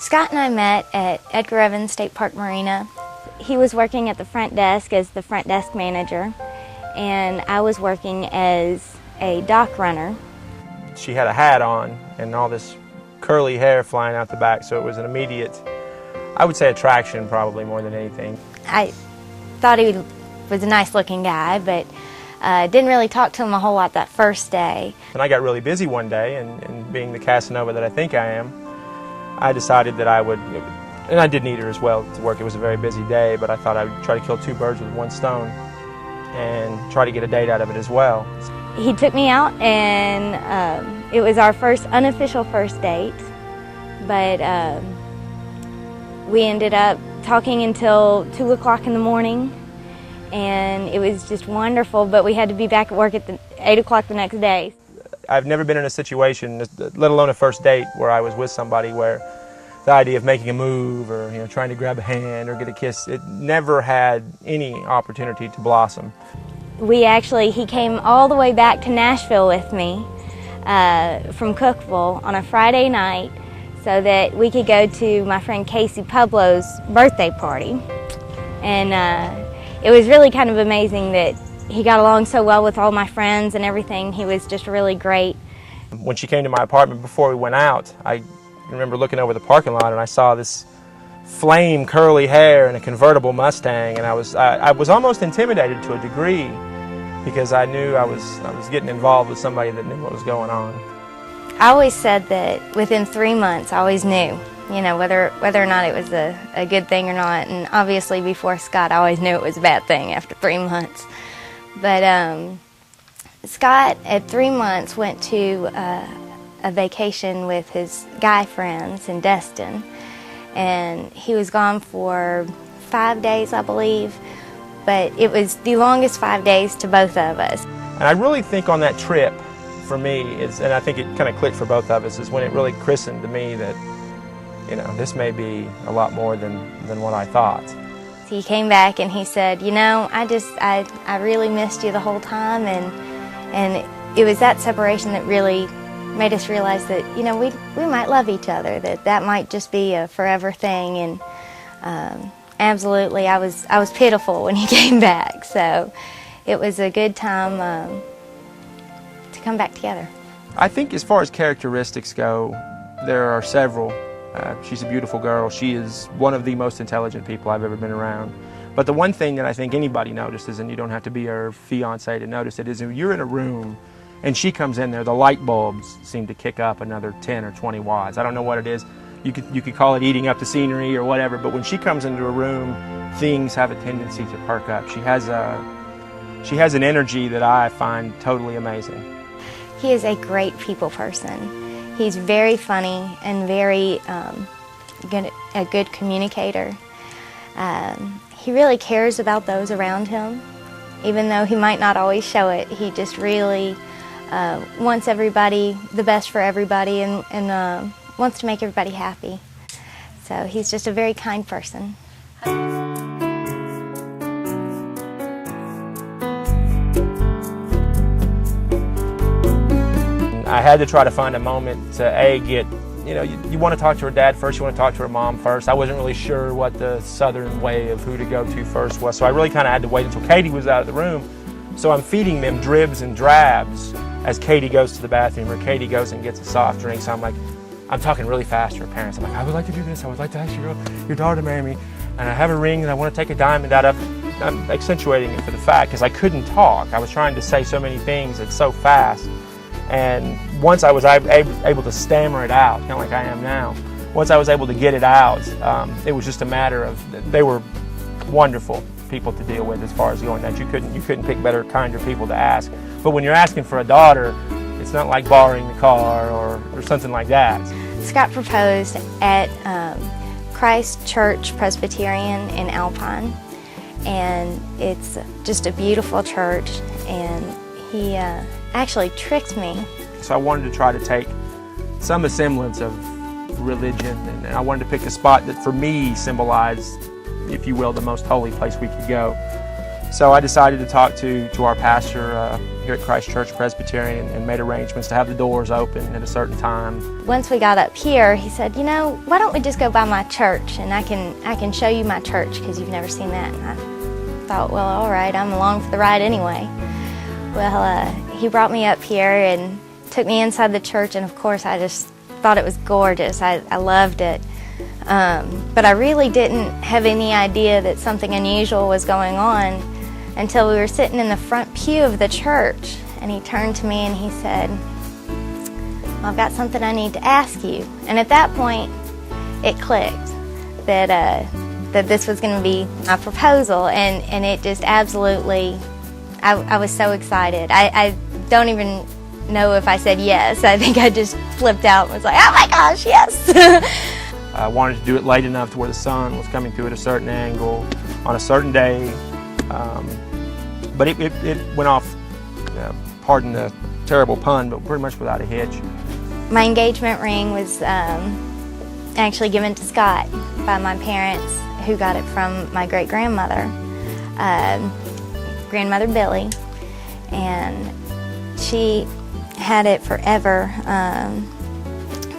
Scott and I met at Edgar Evans State Park Marina. He was working at the front desk as the front desk manager, and I was working as a dock runner. She had a hat on and all this curly hair flying out the back, so it was an immediate, I would say, attraction probably more than anything. I thought he was a nice looking guy, but didn't really talk to him a whole lot that first day. And I got really busy one day, and being the Casanova that I think I am, I decided that I would, and I did need her as well to work. It was a very busy day, but I thought I would try to kill two birds with one stone and try to get a date out of it as well. He took me out, and it was our first unofficial first date, but we ended up talking until 2 o'clock in the morning, and it was just wonderful, but we had to be back at work at 8 o'clock the next day. I've never been in a situation, let alone a first date, where I was with somebody where the idea of making a move or trying to grab a hand or get a kiss, it never had any opportunity to blossom. He came all the way back to Nashville with me from Cookeville on a Friday night so that we could go to my friend Casey Pueblo's birthday party. And it was really kind of amazing that he got along so well with all my friends and everything. He was just really great. When she came to my apartment before we went out, I remember looking over the parking lot and I saw this flame curly hair and a convertible Mustang, and I was almost intimidated to a degree because I knew I was getting involved with somebody that knew what was going on. I always said that within 3 months I always knew, whether or not it was a good thing or not, and obviously before Scott I always knew it was a bad thing after 3 months. But Scott at 3 months went to a vacation with his guy friends in Destin, and he was gone for 5 days, I believe, but it was the longest 5 days to both of us. And I really think on that trip, for me, and I think it kind of clicked for both of us, is when it really christened to me that, this may be a lot more than what I thought. He came back and he said, I really missed you the whole time, and it was that separation that really made us realize that, we might love each other, that might just be a forever thing. And absolutely, I was pitiful when he came back, so it was a good time to come back together. I think as far as characteristics go, there are several. She's a beautiful girl. She is one of the most intelligent people I've ever been around. But the one thing that I think anybody notices, and you don't have to be her fiancé to notice it, is if you're in a room and she comes in there, the light bulbs seem to kick up another 10 or 20 watts. I don't know what it is. You could call it eating up the scenery or whatever, but when she comes into a room, things have a tendency to perk up. She has an energy that I find totally amazing. He is a great people person. He's very funny and very a good communicator. He really cares about those around him, even though he might not always show it. He just really wants everybody, the best for everybody, and wants to make everybody happy. So he's just a very kind person. I had to try to find a moment to get, you want to talk to her dad first, you want to talk to her mom first. I wasn't really sure what the southern way of who to go to first was, so I really kind of had to wait until Katie was out of the room. So I'm feeding them dribs and drabs as Katie goes to the bathroom, or Katie goes and gets a soft drink. So I'm talking really fast to her parents. I'm like, I would like to do this, I would like to ask your daughter to marry me, and I have a ring and I want to take a diamond out of it. I'm accentuating it for the fact, because I couldn't talk. I was trying to say so many things, it's so fast. And once I was able to stammer it out, kind of like I am now, once I was able to get it out, it was just a matter of, they were wonderful people to deal with as far as going that. You couldn't pick better, kinder people to ask. But when you're asking for a daughter, it's not like borrowing the car or something like that. Scott proposed at Christ Church Presbyterian in Alpine, and it's just a beautiful church, and he actually tricked me. So I wanted to try to take some semblance of religion, and I wanted to pick a spot that for me symbolized, if you will, the most holy place we could go. So I decided to talk to our pastor here at Christ Church Presbyterian and made arrangements to have the doors open at a certain time. Once we got up here, he said, you know, why don't we just go by my church and I can show you my church because you've never seen that. And I thought, well, all right, I'm along for the ride anyway. Well, he brought me up here and took me inside the church, and of course I just thought it was gorgeous. I loved it. But I really didn't have any idea that something unusual was going on until we were sitting in the front pew of the church, and he turned to me and he said, well, I've got something I need to ask you. And at that point it clicked that this was going to be my proposal, and it just absolutely, I was so excited. I don't even know if I said yes. I think I just flipped out and was like, oh my gosh, yes. I wanted to do it late enough to where the sun was coming through at a certain angle on a certain day. But it went off, pardon the terrible pun, but pretty much without a hitch. My engagement ring was actually given to Scott by my parents, who got it from my great-grandmother, Grandmother Billy, and she had it forever.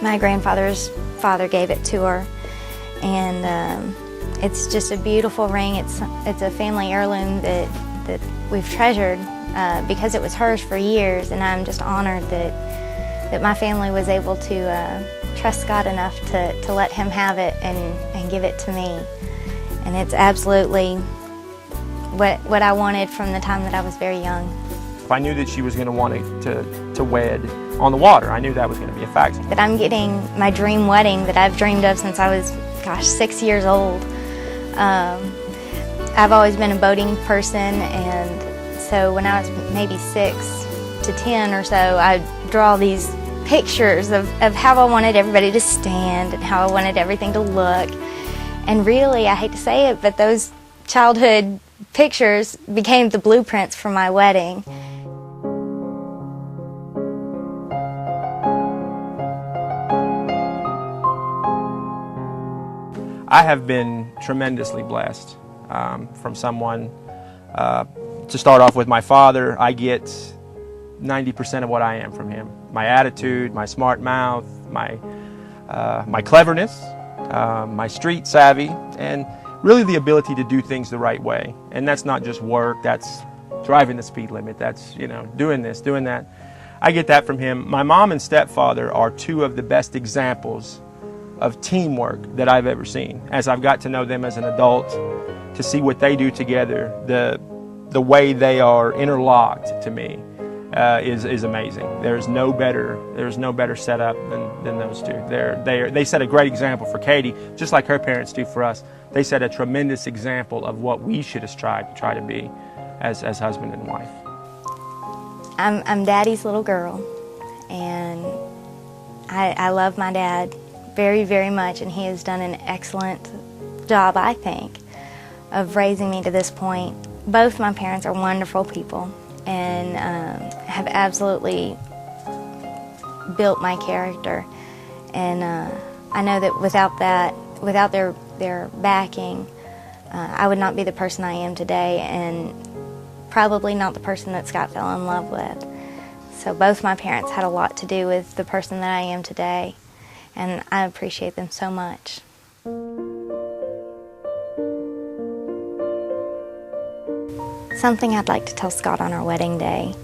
My grandfather's father gave it to her, and it's just a beautiful ring. It's a family heirloom that we've treasured because it was hers for years, and I'm just honored that my family was able to trust Scott enough to let him have it and give it to me. And it's absolutely what I wanted from the time that I was very young. If I knew that she was going to want to wed on the water, I knew that was going to be a fact. That I'm getting my dream wedding that I've dreamed of since I was, 6 years old. I've always been a boating person, and so when I was maybe 6 to 10 or so, I'd draw these pictures of how I wanted everybody to stand and how I wanted everything to look. And really, I hate to say it, but those childhood pictures became the blueprints for my wedding. I have been tremendously blessed from someone. To start off with my father, I get 90% of what I am from him. My attitude, my smart mouth, my cleverness, my street savvy, and really the ability to do things the right way. And that's not just work, that's driving the speed limit, that's, doing this, doing that. I get that from him. My mom and stepfather are two of the best examples of teamwork that I've ever seen. As I've got to know them as an adult, to see what they do together, the way they are interlocked to me is amazing. There's no better setup than those two. They set a great example for Katie, just like her parents do for us. They set a tremendous example of what we should try to be as husband and wife. I'm Daddy's little girl, and I love my dad very, very much, and he has done an excellent job, I think, of raising me to this point. Both my parents are wonderful people and have absolutely built my character, and I know that without their backing, I would not be the person I am today, and probably not the person that Scott fell in love with. So both my parents had a lot to do with the person that I am today, and I appreciate them so much. Something I'd like to tell Scott on our wedding day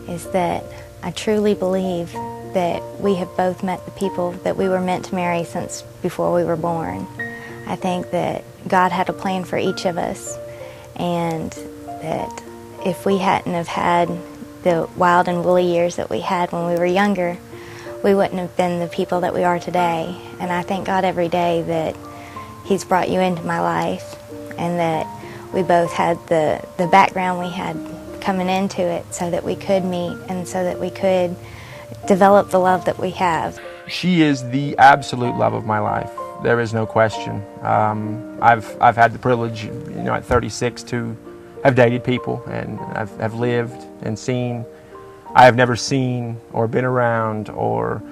is that I truly believe that we have both met the people that we were meant to marry since before we were born. I think that God had a plan for each of us, and that if we hadn't have had the wild and woolly years that we had when we were younger, we wouldn't have been the people that we are today. And I thank God every day that He's brought you into my life, and that we both had the background we had coming into it so that we could meet and so that we could develop the love that we have. She is the absolute love of my life. There is no question. I've had the privilege, at 36 to have dated people, and I've lived and seen. I have never seen or been around, or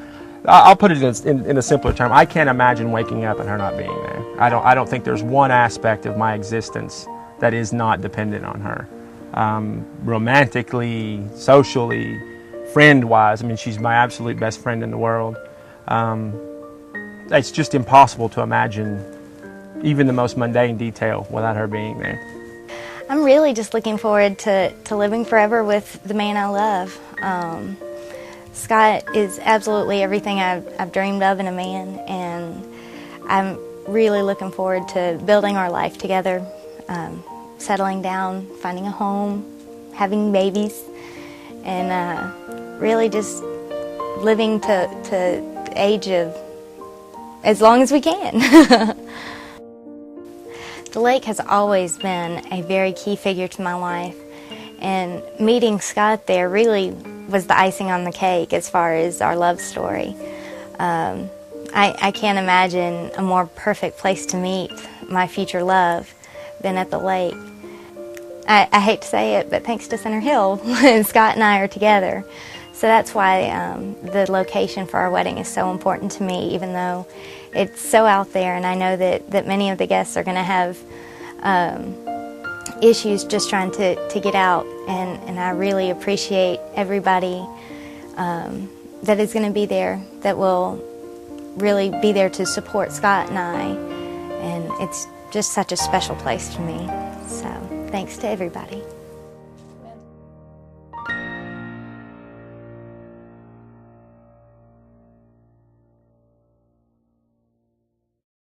I'll put it in a simpler term. I can't imagine waking up and her not being there. I don't think there's one aspect of my existence that is not dependent on her. romantically, socially, friend-wise. I mean, she's my absolute best friend in the world. It's just impossible to imagine even the most mundane detail without her being there. I'm really just looking forward to living forever with the man I love. Scott is absolutely everything I've dreamed of in a man, and I'm really looking forward to building our life together, settling down, finding a home, having babies, and really just living to the age of as long as we can. The lake has always been a very key figure to my life, and meeting Scott there really was the icing on the cake as far as our love story. I can't imagine a more perfect place to meet my future love than at the lake. I hate to say it, but thanks to Center Hill, Scott and I are together. So that's why the location for our wedding is so important to me, even though it's so out there, and I know that many of the guests are going to have issues just trying to get out, and I really appreciate everybody that is going to be there, that will really be there to support Scott and I, and it's just such a special place to me. So thanks to everybody.